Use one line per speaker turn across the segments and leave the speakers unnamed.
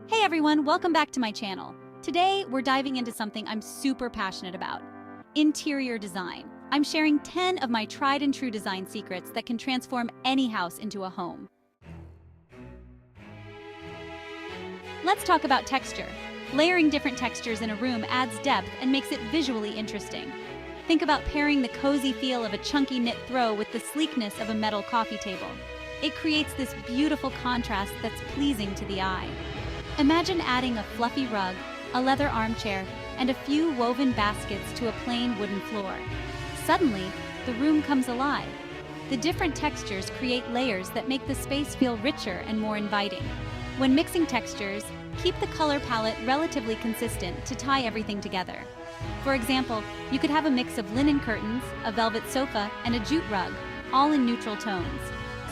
Hey everyone, welcome back to my channel. Today, we're diving into something I'm super passionate about: interior design. I'm sharing 10 of my tried and true design secrets that can transform any house into a home. Let's talk about texture. Layering different textures in a room adds depth and makes it visually interesting. Think about pairing the cozy feel of a chunky knit throw with the sleekness of a metal coffee table. It creates this beautiful contrast that's pleasing to the eye. Imagine adding a fluffy rug, a leather armchair, and a few woven baskets to a plain wooden floor. Suddenly, the room comes alive. The different textures create layers that make the space feel richer and more inviting. When mixing textures, keep the color palette relatively consistent to tie everything together. For example, you could have a mix of linen curtains, a velvet sofa, and a jute rug, all in neutral tones.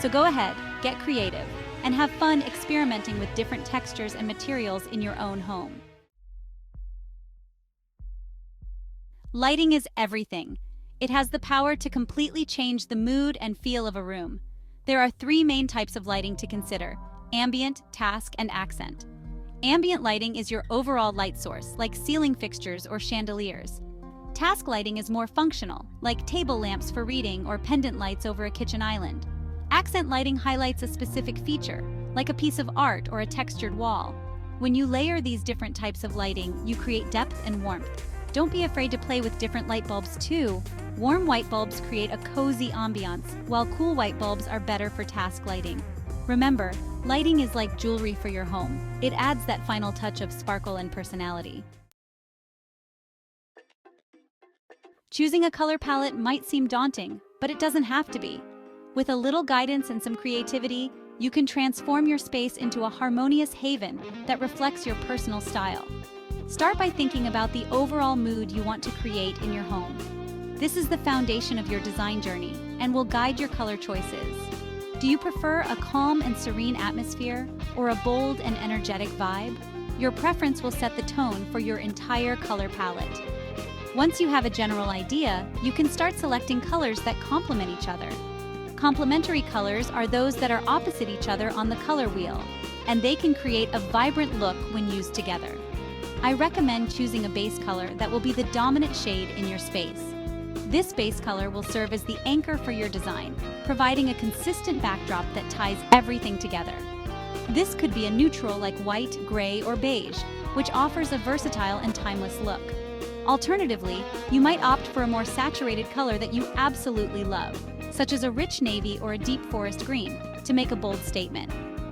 So go ahead, get creative, and have fun experimenting with different textures and materials in your own home. Lighting is everything. It has the power to completely change the mood and feel of a room. There are three main types of lighting to consider: ambient, task, and accent. Ambient lighting is your overall light source, like ceiling fixtures or chandeliers. Task lighting is more functional, like table lamps for reading or pendant lights over a kitchen island. Accent lighting highlights a specific feature, like a piece of art or a textured wall. When you layer these different types of lighting, you create depth and warmth. Don't be afraid to play with different light bulbs too. Warm white bulbs create a cozy ambiance, while cool white bulbs are better for task lighting. Remember, lighting is like jewelry for your home. It adds that final touch of sparkle and personality. Choosing a color palette might seem daunting, but it doesn't have to be. With a little guidance and some creativity, you can transform your space into a harmonious haven that reflects your personal style. Start by thinking about the overall mood you want to create in your home. This is the foundation of your design journey and will guide your color choices. Do you prefer a calm and serene atmosphere or a bold and energetic vibe? Your preference will set the tone for your entire color palette. Once you have a general idea, you can start selecting colors that complement each other. Complementary colors are those that are opposite each other on the color wheel, and they can create a vibrant look when used together. I recommend choosing a base color that will be the dominant shade in your space. This base color will serve as the anchor for your design, providing a consistent backdrop that ties everything together. This could be a neutral like white, gray, or beige, which offers a versatile and timeless look. Alternatively, you might opt for a more saturated color that you absolutely love, such as a rich navy or a deep forest green, to make a bold statement.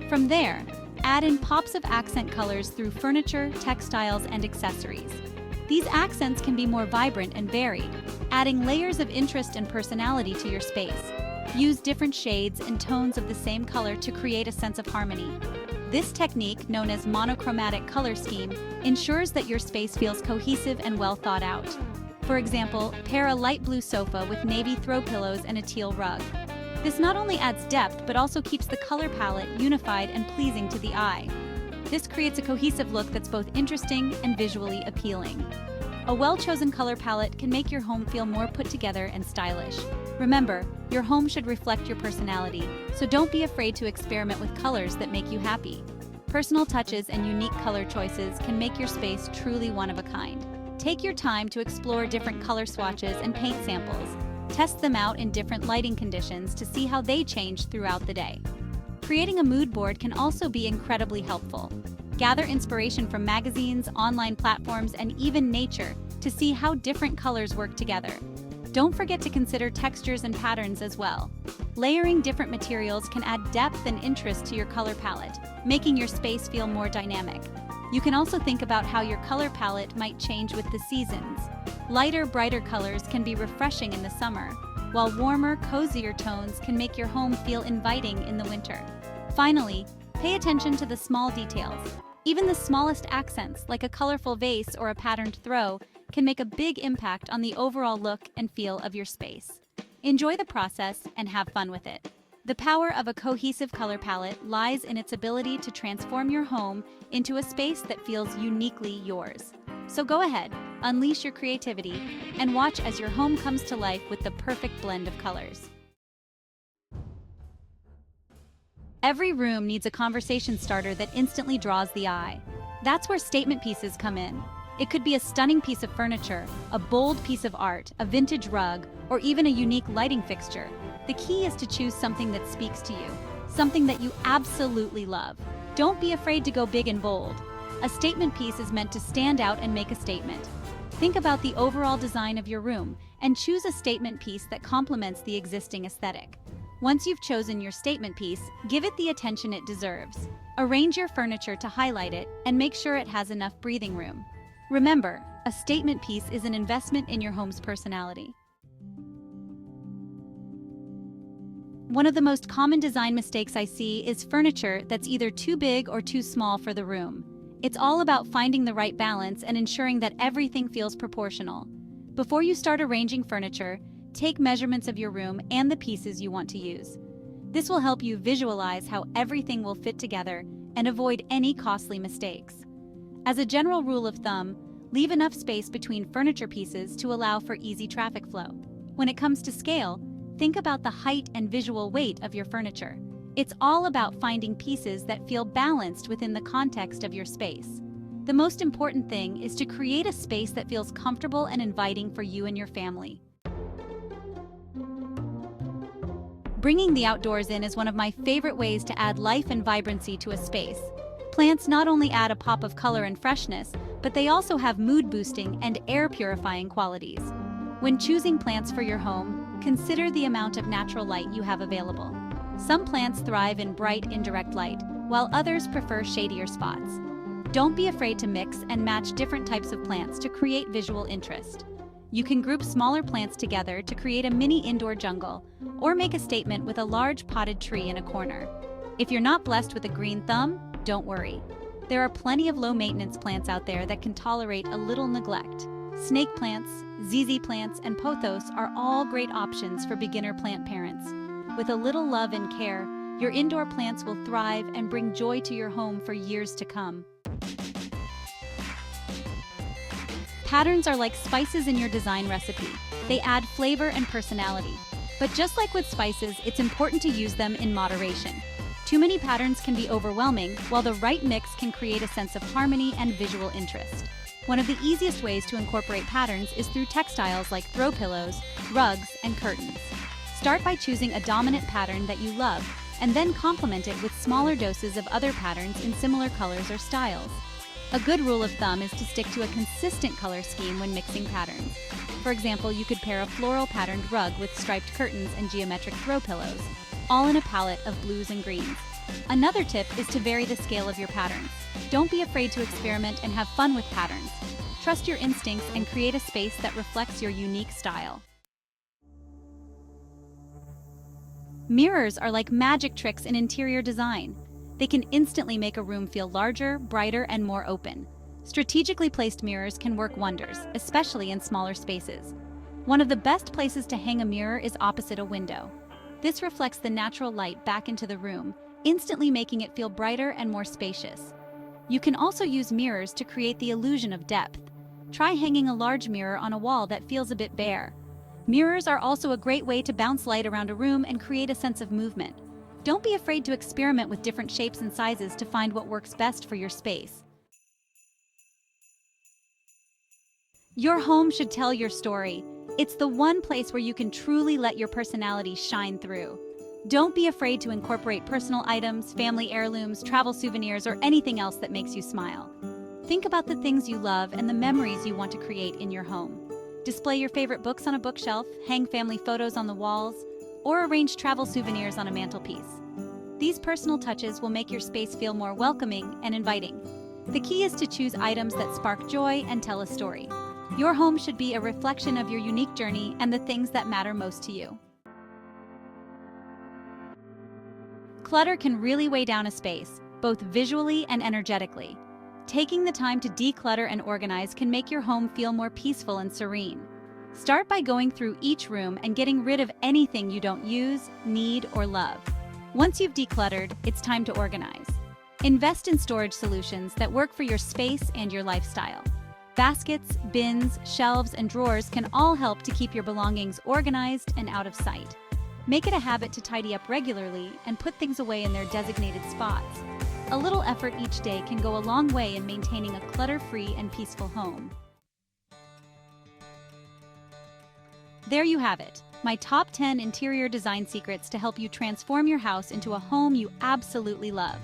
From there, add in pops of accent colors through furniture, textiles, and accessories. These accents can be more vibrant and varied, adding layers of interest and personality to your space. Use different shades and tones of the same color to create a sense of harmony. This technique, known as monochromatic color scheme, ensures that your space feels cohesive and well thought out. For example, pair a light blue sofa with navy throw pillows and a teal rug. This not only adds depth, but also keeps the color palette unified and pleasing to the eye. This creates a cohesive look that's both interesting and visually appealing. A well-chosen color palette can make your home feel more put together and stylish. Remember, your home should reflect your personality, so don't be afraid to experiment with colors that make you happy. Personal touches and unique color choices can make your space truly one of a kind. Take your time to explore different color swatches and paint samples. Test them out in different lighting conditions to see how they change throughout the day. Creating a mood board can also be incredibly helpful. Gather inspiration from magazines, online platforms, and even nature to see how different colors work together. Don't forget to consider textures and patterns as well. Layering different materials can add depth and interest to your color palette, making your space feel more dynamic. You can also think about how your color palette might change with the seasons. Lighter, brighter colors can be refreshing in the summer, while warmer, cozier tones can make your home feel inviting in the winter. Finally, pay attention to the small details. Even the smallest accents, like a colorful vase or a patterned throw, can make a big impact on the overall look and feel of your space. Enjoy the process and have fun with it. The power of a cohesive color palette lies in its ability to transform your home into a space that feels uniquely yours. So go ahead, unleash your creativity, and watch as your home comes to life with the perfect blend of colors. Every room needs a conversation starter that instantly draws the eye. That's where statement pieces come in. It could be a stunning piece of furniture, a bold piece of art, a vintage rug, or even a unique lighting fixture. The key is to choose something that speaks to you, something that you absolutely love. Don't be afraid to go big and bold. A statement piece is meant to stand out and make a statement. Think about the overall design of your room and choose a statement piece that complements the existing aesthetic. Once you've chosen your statement piece, give it the attention it deserves. Arrange your furniture to highlight it and make sure it has enough breathing room. Remember, a statement piece is an investment in your home's personality. One of the most common design mistakes I see is furniture that's either too big or too small for the room. It's all about finding the right balance and ensuring that everything feels proportional. Before you start arranging furniture, take measurements of your room and the pieces you want to use. This will help you visualize how everything will fit together and avoid any costly mistakes. As a general rule of thumb, leave enough space between furniture pieces to allow for easy traffic flow. When it comes to scale, think about the height and visual weight of your furniture. It's all about finding pieces that feel balanced within the context of your space. The most important thing is to create a space that feels comfortable and inviting for you and your family. Bringing the outdoors in is one of my favorite ways to add life and vibrancy to a space. Plants not only add a pop of color and freshness, but they also have mood-boosting and air-purifying qualities. When choosing plants for your home, consider the amount of natural light you have available. Some plants thrive in bright, indirect light, while others prefer shadier spots. Don't be afraid to mix and match different types of plants to create visual interest. You can group smaller plants together to create a mini indoor jungle, or make a statement with a large potted tree in a corner. If you're not blessed with a green thumb, don't worry. There are plenty of low-maintenance plants out there that can tolerate a little neglect. Snake plants, ZZ plants, and pothos are all great options for beginner plant parents. With a little love and care, your indoor plants will thrive and bring joy to your home for years to come. Patterns are like spices in your design recipe. They add flavor and personality. But just like with spices, it's important to use them in moderation. Too many patterns can be overwhelming, while the right mix can create a sense of harmony and visual interest. One of the easiest ways to incorporate patterns is through textiles like throw pillows, rugs, and curtains. Start by choosing a dominant pattern that you love, and then complement it with smaller doses of other patterns in similar colors or styles. A good rule of thumb is to stick to a consistent color scheme when mixing patterns. For example, you could pair a floral patterned rug with striped curtains and geometric throw pillows, all in a palette of blues and greens. Another tip is to vary the scale of your patterns. Don't be afraid to experiment and have fun with patterns. Trust your instincts and create a space that reflects your unique style. Mirrors are like magic tricks in interior design. They can instantly make a room feel larger, brighter, and more open. Strategically placed mirrors can work wonders, especially in smaller spaces. One of the best places to hang a mirror is opposite a window. This reflects the natural light back into the room, instantly making it feel brighter and more spacious. You can also use mirrors to create the illusion of depth. Try hanging a large mirror on a wall that feels a bit bare. Mirrors are also a great way to bounce light around a room and create a sense of movement. Don't be afraid to experiment with different shapes and sizes to find what works best for your space. Your home should tell your story. It's the one place where you can truly let your personality shine through. Don't be afraid to incorporate personal items, family heirlooms, travel souvenirs, or anything else that makes you smile. Think about the things you love and the memories you want to create in your home. Display your favorite books on a bookshelf, hang family photos on the walls, or arrange travel souvenirs on a mantelpiece. These personal touches will make your space feel more welcoming and inviting. The key is to choose items that spark joy and tell a story. Your home should be a reflection of your unique journey and the things that matter most to you. Clutter can really weigh down a space, both visually and energetically. Taking the time to declutter and organize can make your home feel more peaceful and serene. Start by going through each room and getting rid of anything you don't use, need, or love. Once you've decluttered, it's time to organize. Invest in storage solutions that work for your space and your lifestyle. Baskets, bins, shelves, and drawers can all help to keep your belongings organized and out of sight. Make it a habit to tidy up regularly and put things away in their designated spots. A little effort each day can go a long way in maintaining a clutter-free and peaceful home. There you have it, my top 10 interior design secrets to help you transform your house into a home you absolutely love.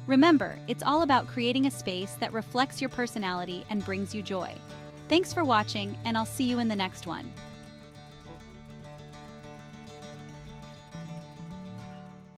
Remember, it's all about creating a space that reflects your personality and brings you joy. Thanks for watching, and I'll see you in the next one.